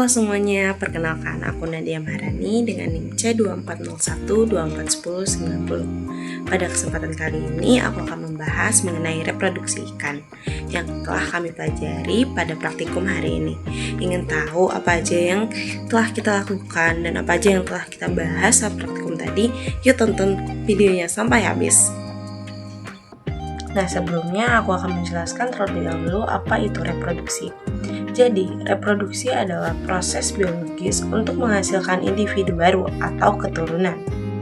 semuanya, perkenalkan aku Nadia Maharani dengan NIM C2401241090. Pada kesempatan kali ini aku akan membahas mengenai reproduksi ikan yang telah kami pelajari pada praktikum hari ini. Ingin tahu apa aja yang telah kita lakukan dan apa aja yang telah kita bahas saat praktikum tadi? Yuk tonton videonya sampai habis. Nah, sebelumnya aku akan menjelaskan terlebih dahulu apa itu reproduksi. Jadi, reproduksi adalah proses biologis untuk menghasilkan individu baru atau keturunan.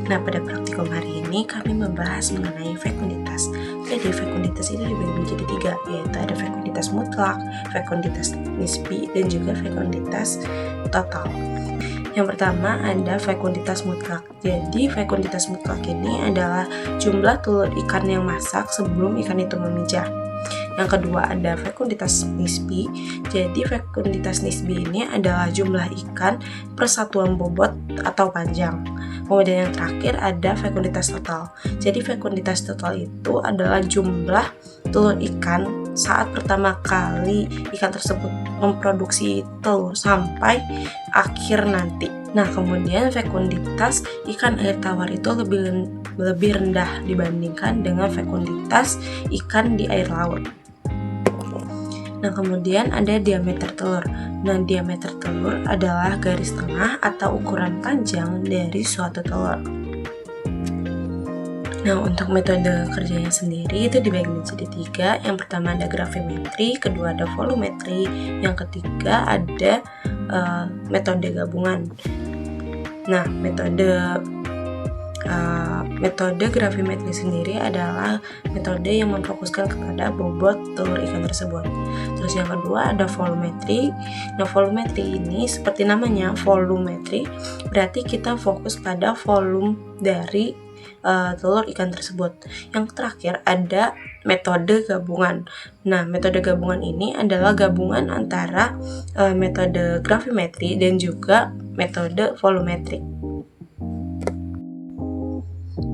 Nah, pada praktikum hari ini kami membahas mengenai fekunditas. Jadi, fekunditas itu dibagi menjadi 3, yaitu ada fekunditas mutlak, fekunditas nisbi, dan juga fekunditas total. Yang pertama ada fekunditas mutlak. Jadi fekunditas mutlak ini adalah jumlah telur ikan yang masak sebelum ikan itu memijah. Yang kedua ada fekunditas nisbi. Jadi fekunditas nisbi ini adalah jumlah ikan per satuan bobot atau panjang. Kemudian yang terakhir ada fekunditas total. Jadi fekunditas total itu adalah jumlah telur ikan saat pertama kali ikan tersebut memproduksi telur sampai akhir nanti. Nah, kemudian fekunditas ikan air tawar itu lebih rendah dibandingkan dengan fekunditas ikan di air laut. Nah, kemudian ada diameter telur. Nah, diameter telur adalah garis tengah atau ukuran panjang dari suatu telur. Nah, untuk metode kerjanya sendiri itu dibagi menjadi 3. Yang pertama ada gravimetri, kedua ada volumetri, yang ketiga ada metode gabungan. Nah, metode gravimetri sendiri adalah metode yang memfokuskan kepada bobot telur ikan tersebut. Terus yang kedua ada volumetri. Nah, volumetri ini seperti namanya volumetri, berarti kita fokus pada volume dari telur ikan tersebut. Yang terakhir ada metode gabungan. Nah, metode gabungan ini adalah gabungan antara metode gravimetri dan juga metode volumetri.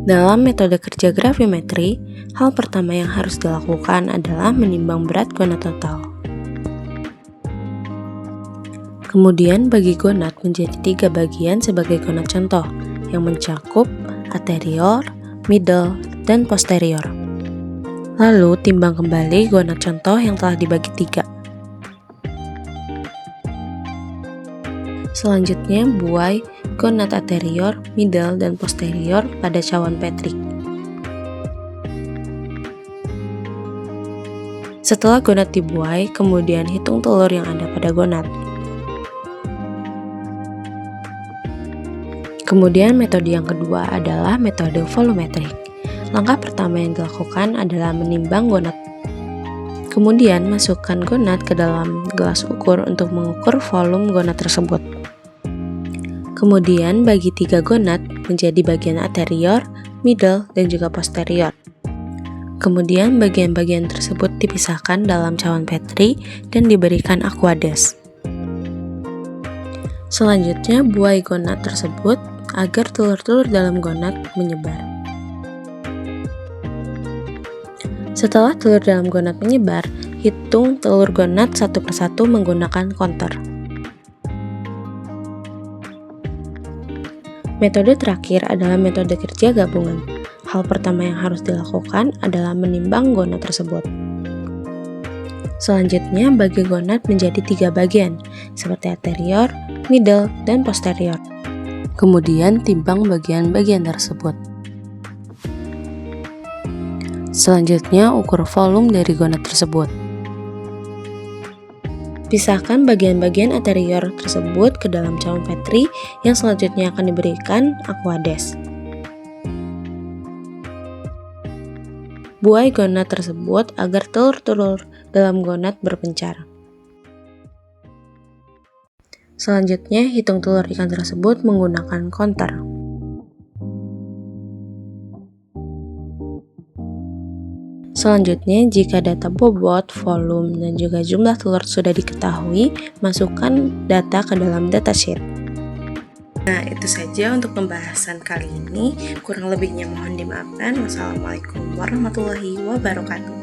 Dalam metode kerja gravimetri, hal pertama yang harus dilakukan adalah menimbang berat gonad total. Kemudian bagi gonad menjadi 3 bagian sebagai gonad contoh yang mencakup anterior, middle, dan posterior. Lalu timbang kembali gonad contoh yang telah dibagi 3. Selanjutnya buai gonad anterior, middle, dan posterior pada cawan Petri. Setelah gonad dibuai, kemudian hitung telur yang ada pada gonad. Kemudian metode yang kedua adalah metode volumetrik. Langkah pertama yang dilakukan adalah menimbang gonad. Kemudian masukkan gonad ke dalam gelas ukur untuk mengukur volume gonad tersebut. Kemudian bagi 3 gonad menjadi bagian anterior, middle, dan juga posterior. Kemudian bagian-bagian tersebut dipisahkan dalam cawan Petri dan diberikan aqueduct. Selanjutnya buai gonad tersebut agar telur-telur dalam gonad menyebar. Setelah telur dalam gonad menyebar, hitung telur gonad satu persatu menggunakan counter. Metode terakhir adalah metode kerja gabungan. Hal pertama yang harus dilakukan adalah menimbang gonad tersebut. Selanjutnya bagi gonad menjadi 3 bagian, seperti anterior, middle, dan posterior. Kemudian timbang bagian-bagian tersebut. Selanjutnya ukur volume dari gonad tersebut. Pisahkan bagian-bagian anterior tersebut ke dalam cawan Petri yang selanjutnya akan diberikan aqueduct. Buai gonad tersebut agar telur-telur dalam gonad berpencar. Selanjutnya hitung telur ikan tersebut menggunakan counter. Selanjutnya, jika data bobot, volume, dan juga jumlah telur sudah diketahui, masukkan data ke dalam datasheet. Nah, itu saja untuk pembahasan kali ini. Kurang lebihnya mohon dimaafkan. Wassalamualaikum warahmatullahi wabarakatuh.